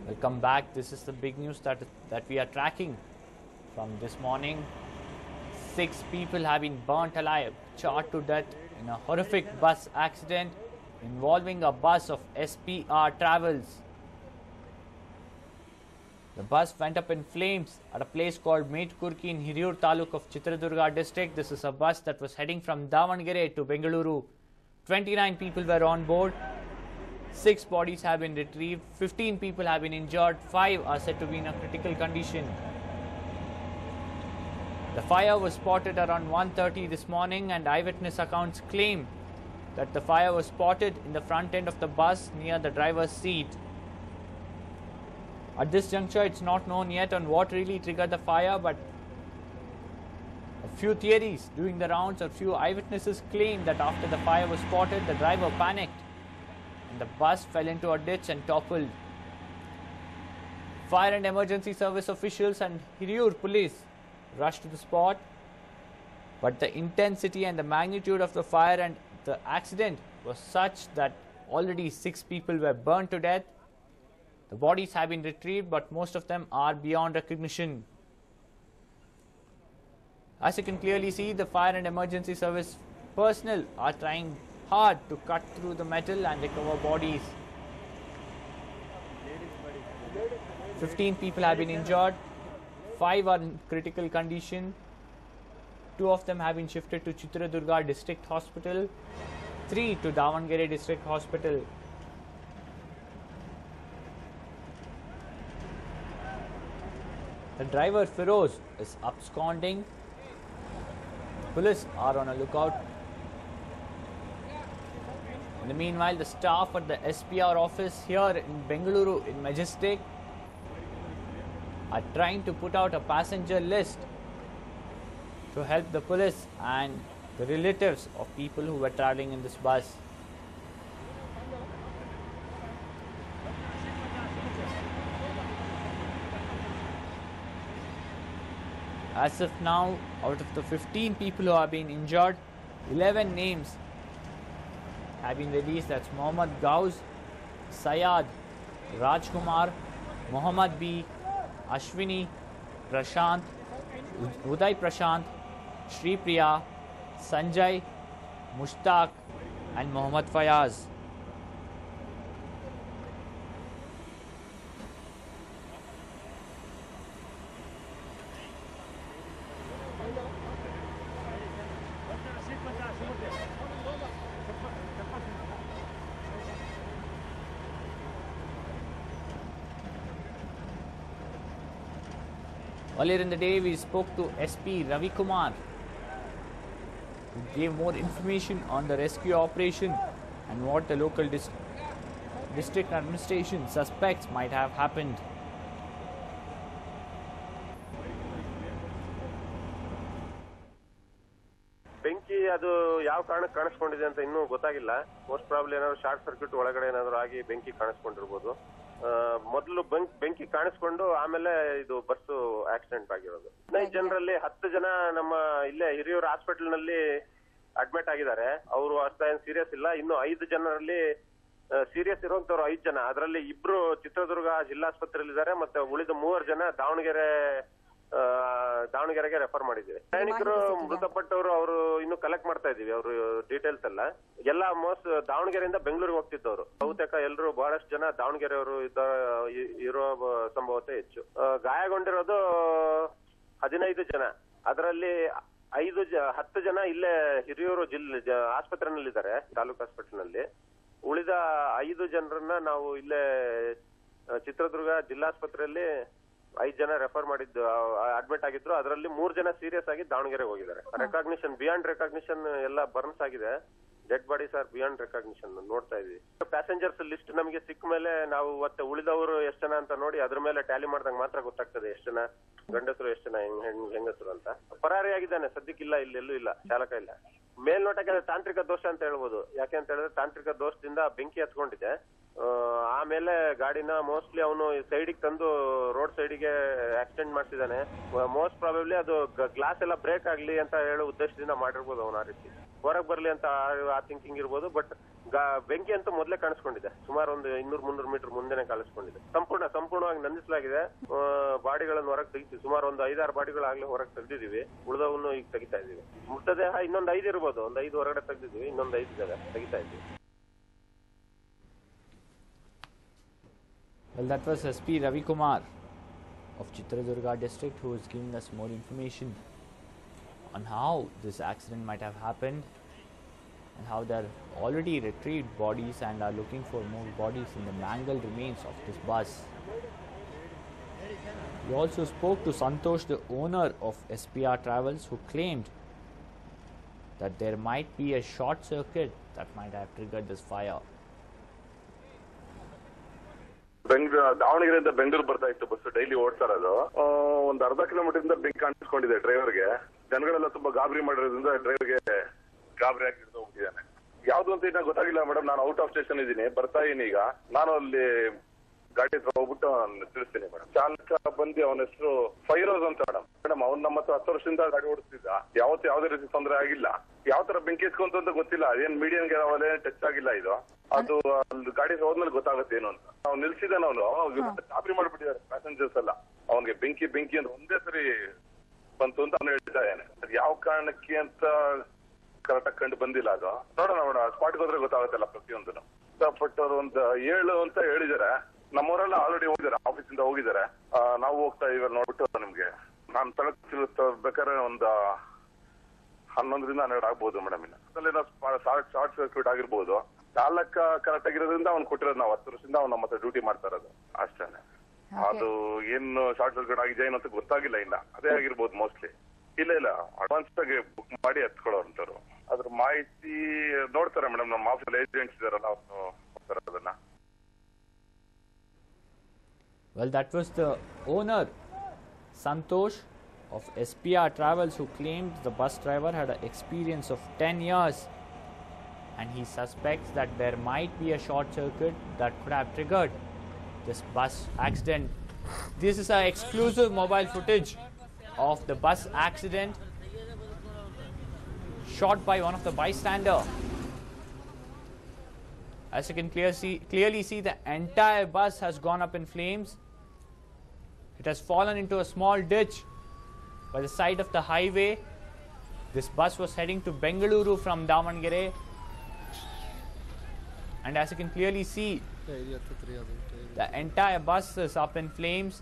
Welcome back. This is the big news that we are tracking from this morning. 6 people have been burnt alive, charred to death in a horrific bus accident involving a bus of SPR Travels. The bus went up in flames at a place called Metkurki in Hiriyur Taluk of Chitradurga district. This is a bus that was heading from Davangere to Bengaluru. 29 people were on board. 6 bodies have been retrieved, 15 people have been injured, 5 are said to be in a critical condition. The fire was spotted around 1:30 this morning, and eyewitness accounts claim that the fire was spotted in the front end of the bus near the driver's seat. At this juncture, it's not known yet on what really triggered the fire, but a few theories doing the rounds. A few eyewitnesses claim that after the fire was spotted, the driver panicked and the bus fell into a ditch and toppled. Fire and emergency service officials and Hiriyur police rushed to the spot, but the intensity and the magnitude of the fire and the accident was such that already 6 people were burned to death. The bodies have been retrieved, but most of them are beyond recognition. As you can clearly see, the fire and emergency service personnel are trying hard to cut through the metal and recover bodies. 15 people have been injured, 5 are in critical condition. 2 of them have been shifted to Chitradurga District Hospital, 3 to Davangere District Hospital. The driver Firoz is absconding. Police are on a lookout. In the meanwhile, the staff at the SPR office here in Bengaluru in Majestic are trying to put out a passenger list to help the police and the relatives of people who were traveling in this bus. As of now, out of the 15 people who have been injured, 11 names have been released. That's Mohammad Gauz, Sayad, Rajkumar, Mohammad B, Ashwini, Prashant, Uday Prashant, Shri Priya, Sanjay, Mushtaq and Mohammad Fayaz. Earlier in the day, we spoke to SP Ravi Kumar, who gave more information on the rescue operation and what the local district administration suspects might have happened. ಬೆಂಕಿ ಅದು ಯಾವ ಕಾರಣಕ್ಕೆ ಕಾಣಿಸ್ಕೊಂಡಿದೆ ಅಂತ ಇನ್ನೂ ಗೊತ್ತಾಗಿಲ್ಲ. Most probably ಏನಾದ್ರು short circuit ಒಳಗಡೆ ಏನಾದ್ರು ಆಗಿ ಬೆಂಕಿ ಕಾಣಿಸ್ಕೊಂಡಿರ್ಬೋದು. ಮೊದಲು ಬೆಂಕಿ ಕಾಣಿಸ್ಕೊಂಡು ಆಮೇಲೆ ಇದು ಬಸ್ ಆಕ್ಸಿಡೆಂಟ್ ಆಗಿರೋದು. 15 ಜನರಲ್ಲಿ 10 ಜನ ನಮ್ಮ ಇಲ್ಲೇ ಹಿರಿಯೂರು ಹಾಸ್ಪಿಟಲ್ ನಲ್ಲಿ ಅಡ್ಮಿಟ್ ಆಗಿದ್ದಾರೆ. ಅವರು ಅಷ್ಟೇನು ಸೀರಿಯಸ್ ಇಲ್ಲ. ಇನ್ನು 5 ಜನರಲ್ಲಿ ಸೀರಿಯಸ್ ಇರುವಂತವ್ರು 5 ಜನ. ಅದರಲ್ಲಿ 2 ಚಿತ್ರದುರ್ಗ ಜಿಲ್ಲಾಸ್ಪತ್ರೆಯಲ್ಲಿ ಇದ್ದಾರೆ, ಮತ್ತೆ ಉಳಿದ 3 ಜನ ದಾವಣಗೆರೆಗೆ ರೆಫರ್ ಮಾಡಿದ್ದೀವಿ. ಪ್ರಯಾಣಿಕರು ಮೃತಪಟ್ಟವರು ಅವರು ಇನ್ನು ಕಲೆಕ್ಟ್ ಮಾಡ್ತಾ ಇದೀವಿ. ಅವರು ಡೀಟೇಲ್ಸ್ ಎಲ್ಲ ಮೋಸ್ಟ್ ದಾವಣಗೆರೆಯಿಂದ ಬೆಂಗಳೂರಿಗೆ ಹೋಗ್ತಿದ್ದವರು. ಬಹುತೇಕ ಎಲ್ಲರೂ ಬಹಳಷ್ಟು ಜನ ದಾವಣಗೆರೆಯವರು ಇರೋ ಸಂಭವತೆ ಹೆಚ್ಚು. ಗಾಯಗೊಂಡಿರೋದು 15 ಜನ. ಅದರಲ್ಲಿ 10 ಜನ ಇಲ್ಲೇ ಹಿರಿಯೂರು ಆಸ್ಪತ್ರೆನಲ್ಲಿದ್ದಾರೆ, ತಾಲೂಕು ಹಾಸ್ಪಿಟಲ್ನಲ್ಲಿ. ಉಳಿದ 5 ಜನರನ್ನ ನಾವು ಇಲ್ಲೇ ಚಿತ್ರದುರ್ಗ ಜಿಲ್ಲಾಸ್ಪತ್ರೆಯಲ್ಲಿ 5 ಜನ ರೆಫರ್ ಮಾಡಿದ್ದು, ಅಡ್ಮಿಟ್ ಆಗಿದ್ರು. ಅದರಲ್ಲಿ 3 ಜನ ಸೀರಿಯಸ್ ಆಗಿ ದಾವಣಗೆರೆಗೆ ಹೋಗಿದ್ದಾರೆ. ರೆಕಾಗ್ನಿಷನ್ ಬಿಯಾಂಡ್ ರೆಕಾಗ್ನಿಷನ್ ಎಲ್ಲ ಬರ್ನ್ಸ್ ಆಗಿದೆ. Dead bodies R beyond recognition ನೋಡ್ತಾ ಇದೀವಿ. ಪ್ಯಾಸೆಂಜರ್ಸ್ ಲಿಸ್ಟ್ ನಮಗೆ ಸಿಕ್ಕ ಮೇಲೆ ನಾವು ಮತ್ತೆ ಉಳಿದವರು ಎಷ್ಟು ಜನ ಅಂತ ನೋಡಿ ಅದ್ರ ಮೇಲೆ ಟ್ಯಾಲಿ ಮಾಡಿದಾಗ ಮಾತ್ರ ಗೊತ್ತಾಗ್ತದೆ ಎಷ್ಟು ಜನ ಗಂಡಸರು ಎಷ್ಟು ಜನ ಹೆಂಗಸರು ಅಂತ. ಪರಾರಿಯಾಗಿದ್ದಾನೆ, ಸದ್ಯಕ್ಕಿಲ್ಲ, ಇಲ್ಲೆಲ್ಲೂ ಇಲ್ಲ, ಚಾಲಕ ಇಲ್ಲ. ಮೇಲ್ನೋಟಕ್ಕೆ ತಾಂತ್ರಿಕ ದೋಷ ಅಂತ ಹೇಳ್ಬೋದು. ಯಾಕೆ ಅಂತ ಹೇಳಿದ್ರೆ ತಾಂತ್ರಿಕ ದೋಷದಿಂದ ಬೆಂಕಿ ಹತ್ಕೊಂಡಿದೆ. ಆಮೇಲೆ ಗಾಡಿನ ಮೋಸ್ಟ್ಲಿ ಅವನು ಸೈಡಿಗೆ ತಂದು ರೋಡ್ ಸೈಡಿಗೆ ಆಕ್ಸಿಡೆಂಟ್ ಮಾಡ್ತಿದ್ದಾನೆ. ಮೋಸ್ಟ್ ಪ್ರಾಬಬ್ಲಿ ಅದು ಗ್ಲಾಸ್ ಎಲ್ಲ ಬ್ರೇಕ್ ಆಗ್ಲಿ ಅಂತ ಹೇಳೋ ಉದ್ದೇಶದಿಂದ ಮಾಡಿರ್ಬೋದು ಅವನು. ಆ ರೀತಿ ಹೊರಗೆ ಬರ್ಲಿ ಅಂತ ಆ ಥಿಂಕಿಂಗ್ ಇರ್ಬೋದು. ಬಟ್ ಬೆಂಕಿ ಅಂತೂ ಮೊದಲೇ ಕಾಣಿಸ್ಕೊಂಡಿದೆ. ಸುಮಾರು ಒಂದು 200-300 ಮೀಟರ್ ಮುಂದೆನೆ ಕಾಣಿಸ್ಕೊಂಡಿದೆ. ಸಂಪೂರ್ಣವಾಗಿ ನಂದಿಸಲಾಗಿದೆ. ಬಾಡಿಗಳನ್ನು ಹೊರಗೆ ತೆಗಿತೀವಿ. ಸುಮಾರು ಒಂದು 5-6 ಬಾಡಿಗಳಾಗ್ಲೇ ಹೊರಗೆ ತೆಗೆದಿದ್ದೀವಿ. ಉಳಿದವನ್ನು ಈಗ ತೆಗಿತಾ ಇದೀವಿ. ಮೃತದೇಹ ಇನ್ನೊಂದು 5 ಇರ್ಬೋದು. ಒಂದು 5 ಹೊರಗಡೆ ತೆಗೆದಿದ್ವಿ. ಇನ್ನೊಂದು 5 ಜಾಗ ತೆಗಿತಾ ಇದ್ವಿ. Well, that was SP Ravi Kumar of Chitradurga district who is giving us more information on how this accident might have happened and how they are already retrieved bodies and are looking for more bodies in the mangled remains of this bus. We also spoke to Santosh, the owner of SPR Travels, who claimed that there might be a short circuit that might have triggered this fire. ದಾವಣಗೆರೆಯಿಂದ ಬೆಂಗಳೂರು ಬರ್ತಾ ಇತ್ತು bus, daily ಓಡ್ತಾ ಇರೋದು. ಒಂದು ಅರ್ಧ kilometre ಇಂದ ಬೆಂಕಿ ಕಾಣಿಸ್ಕೊಂಡಿದೆ ಡ್ರೈವರ್ಗೆ. ಜನಗಳೆಲ್ಲ ತುಂಬಾ ಗಾಬರಿ ಮಾಡಿರೋದ್ರಿಂದ ಡ್ರೈವರ್ಗೆ ಗಾಬರಿ ಆಗಿ ಹೋಗ್ತಿದ್ದಾನೆ. ಯಾವ್ದು ಅಂತ ಇನ್ನ ಗೊತ್ತಾಗಿಲ್ಲ ಮೇಡಮ್. ನಾನು ಔಟ್ ಆಫ್ ಸ್ಟೇಷನ್ ಇದ್ದೀನಿ, ಬರ್ತಾ ಇದೀನಿ ಈಗ. ನಾನು ಅಲ್ಲಿ ಗಾಡಿ ಹತ್ರ ಹೋಗ್ಬಿಟ್ಟು ತಿಳಿಸ್ತೀನಿ ಮೇಡಮ್. ಚಾಲಕ ಬಂದು ಅವನ ಹೆಸರು ಫೈರೋಜ್ ಅಂತ ಮೇಡಮ್. ಅವ್ನು ನಮ್ಮ ಹತ್ರ 10 ವರ್ಷದಿಂದ ಗಾಡಿ ಓಡಿಸ್ತಿದ್ದ. ಯಾವುದೇ ರೀತಿ ತೊಂದರೆ ಆಗಿಲ್ಲ. ಯಾವ ತರ ಬೆಂಕಿ ಇಸ್ಕೊಂತ ಗೊತ್ತಿಲ್ಲ. ಅದೇನ್ ಮೀಡಿಯನ್ ಗೆ ಟಚ್ ಆಗಿಲ್ಲ ಇದು. ಅದು ಅಲ್ಲಿ ಗಾಡಿ ಹೋದ್ಮೇಲೆ ಗೊತ್ತಾಗುತ್ತೆ ಏನು ಅಂತ. ಅವ್ನು ನಿಲ್ಸಿದಾನ. ಅವನು ಗಾಬರಿ ಮಾಡ್ಬಿಟ್ಟಿದ್ದಾರೆ ಪ್ಯಾಸೆಂಜರ್ಸ್ ಎಲ್ಲ. ಅವನಿಗೆ ಬೆಂಕಿ ಅಂತ ಒಂದೇ ಸರಿ ಬಂತು ಅಂತ ಅವನು ಹೇಳ್ತಾ ಇದ್ದಾನೆ. ಅದು ಯಾವ ಕಾರಣಕ್ಕೆ ಅಂತ ಕರೆಕ್ಟ್ ಕಂಡು ಬಂದಿಲ್ಲ. ಅದು ನೋಡೋಣ ಸ್ಪಾಟ್ಗೆ ಹೋದ್ರೆ ಗೊತ್ತಾಗುತ್ತಲ್ಲ ಪ್ರತಿಯೊಂದನ್ನು. ಬಟ್ ಅವ್ರು ಒಂದು 7 ಅಂತ ಹೇಳಿದಾರೆ. ನಮ್ಮವರೆಲ್ಲ ಆಲ್ರೆಡಿ ಹೋಗಿದ್ದಾರೆ, ಆಫೀಸಿಂದ ಹೋಗಿದ್ದಾರೆ. ನಾವು ಹೋಗ್ತಾ ಇದೀವಿ ನೋಡ್ಬಿಟ್ಟು ನಿಮ್ಗೆ ನಾನು ಬೇಕಾದ್ರೆ ಒಂದು 11ರಿಂದ 12 ಆಗ್ಬಹುದು ಮೇಡಮ್. ಇನ್ನ ಶಾರ್ಟ್ ಸರ್ಕ್ಯೂಟ್ ಆಗಿರ್ಬೋದು. ಚಾಲಕ ಕರೆಕ್ಟ್ ಆಗಿರೋದ್ರಿಂದ ಅವ್ನು ಕೊಟ್ಟಿರೋದು. ನಾವು 10 ವರ್ಷದಿಂದ ಅವ್ನು ನಮ್ಮ ಹತ್ರ ಡ್ಯೂಟಿ ಮಾಡ್ತಾ ಇರೋದು ಅಷ್ಟೇನೆ. ಅದು ಏನು ಶಾರ್ಟ್ ಸರ್ಕ್ಯೂಟ್ ಆಗಿದೆ ಏನಂತ ಗೊತ್ತಾಗಿಲ್ಲ ಇನ್ನ. ಅದೇ ಆಗಿರ್ಬೋದು ಮೋಸ್ಟ್ಲಿ. ಇಲ್ಲ ಅಡ್ವಾನ್ಸ್ ಆಗಿ ಬುಕ್ ಮಾಡಿ ಎತ್ಕೊಳ್ಳೋಂಥವ್ರು. ಅದ್ರ ಮಾಹಿತಿ ನೋಡ್ತಾರೆ ಮೇಡಮ್. ನಮ್ಮ ಆಫೀಸಲ್ಲಿ ಏಜೆಂಟ್ಸ್ ಇದಾರಲ್ಲ, ಅವ್ರು ನೋಡ್ತಾರೆ ಅದನ್ನ. Well, that was the owner, Santosh of SPR Travels, who claimed the bus driver had an experience of 10 years and he suspects that there might be a short circuit that could have triggered this bus accident. This is an exclusive mobile footage of the bus accident shot by one of the bystander. As you can clearly see, the entire bus has gone up in flames. It has fallen into a small ditch by the side of the highway. This bus was heading to Bengaluru from Davangere. And as you can clearly see, the entire bus is up in flames.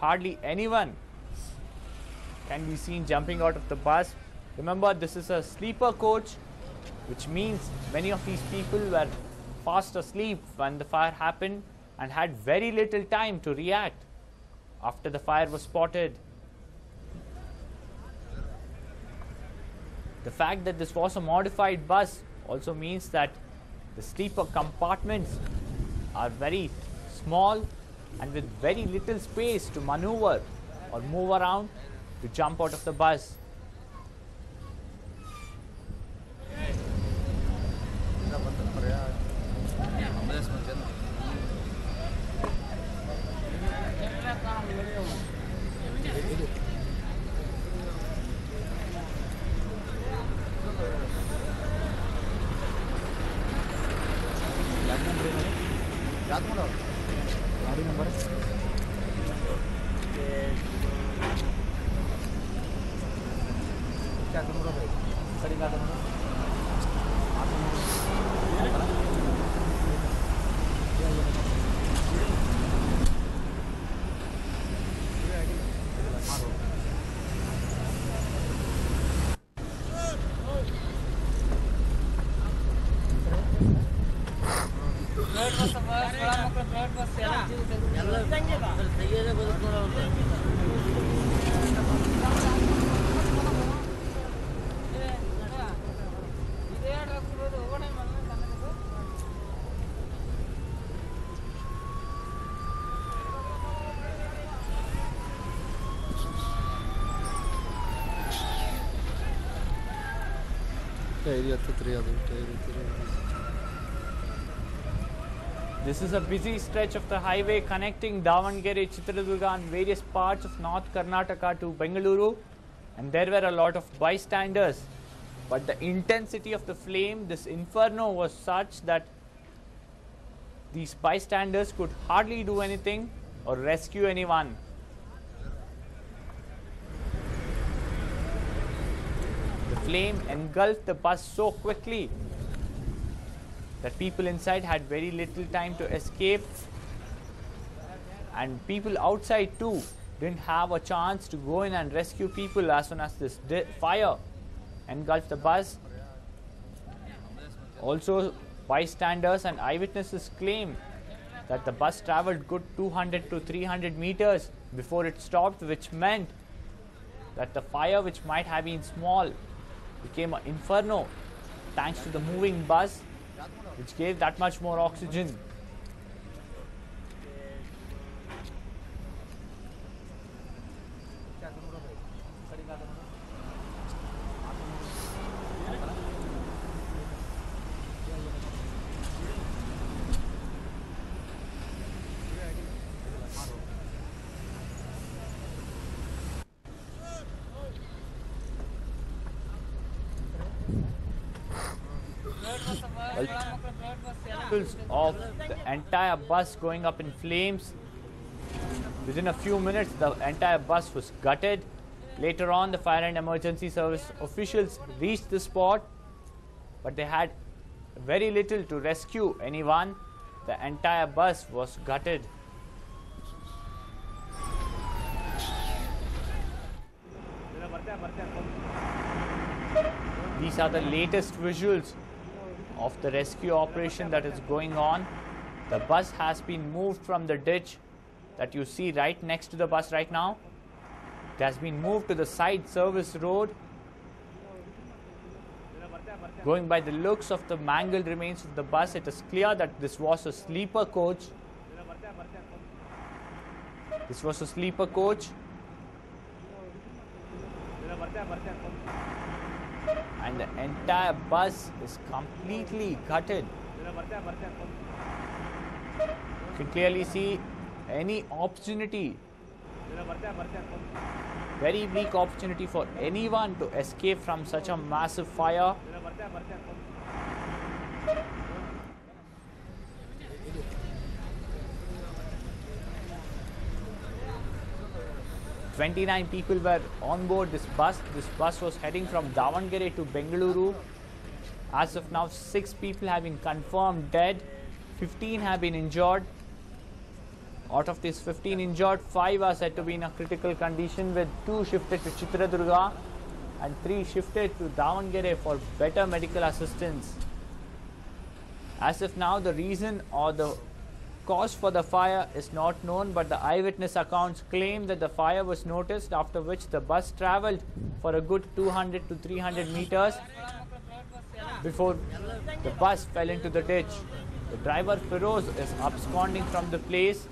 Hardly anyone can be seen jumping out of the bus. Remember, this is a sleeper coach, which means many of these people were fast asleep when the fire happened and had very little time to react after the fire was spotted. The fact that this was a modified bus also means that the sleeper compartments are very small and with very little space to maneuver or move around to jump out of the bus. This is a busy stretch of the highway connecting Davangere, Chitradurga and various parts of North Karnataka to Bengaluru, and there were a lot of bystanders But the intensity of the flame, this inferno, was such that these bystanders could hardly do anything or rescue anyone. The flame engulfed the bus so quickly that people inside had very little time to escape, and people outside too didn't have a chance to go in and rescue people as soon as this fire engulfed the bus. Also, bystanders and eyewitnesses claim that the bus traveled good 200 to 300 meters before it stopped, which meant that the fire, which might have been small, became an inferno thanks to the moving bus, which gave that much more oxygen. Of the entire bus going up in flames. Within a few minutes, the entire bus was gutted. Later on, the fire and emergency service officials reached the spot, but they had very little to rescue anyone. The entire bus was gutted. These are the latest visuals of the rescue operation that is going on. The bus has been moved from the ditch that you see right next to the bus right now. It has been moved to the side service road. Going by the looks of the mangled remains of the bus, it is clear that this was a sleeper coach. This was a sleeper coach. And the entire bus is completely gutted. You can clearly see any opportunity, very bleak opportunity for anyone to escape from such a massive fire. "29 people were on board this bus. This bus was heading from Davangere to Bengaluru. As of now, 6 people have been confirmed dead. 15 have been injured. Out of these 15 injured, 5 are said to be in a critical condition, with 2 shifted to Chitradurga and 3 shifted to Davangere for better medical assistance. As of now, the reason or the cause for the fire is not known, but the eyewitness accounts claim that the fire was noticed, after which the bus travelled for a good 200 to 300 meters before the bus fell into the ditch. The driver Feroz is absconding from the place,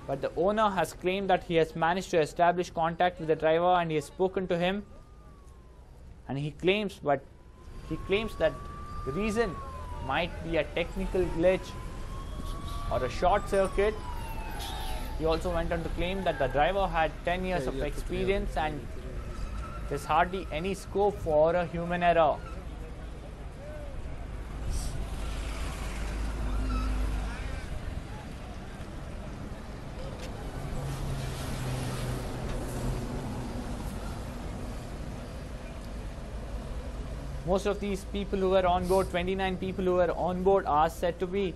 but the owner has claimed that he has managed to establish contact with the driver and he has spoken to him, and he claims that the reason might be a technical glitch or a short circuit. He also went on to claim that the driver had 10 years of experience and there's hardly any scope for a human error. Most of these people who were on board, 29 people who were on board, are said to be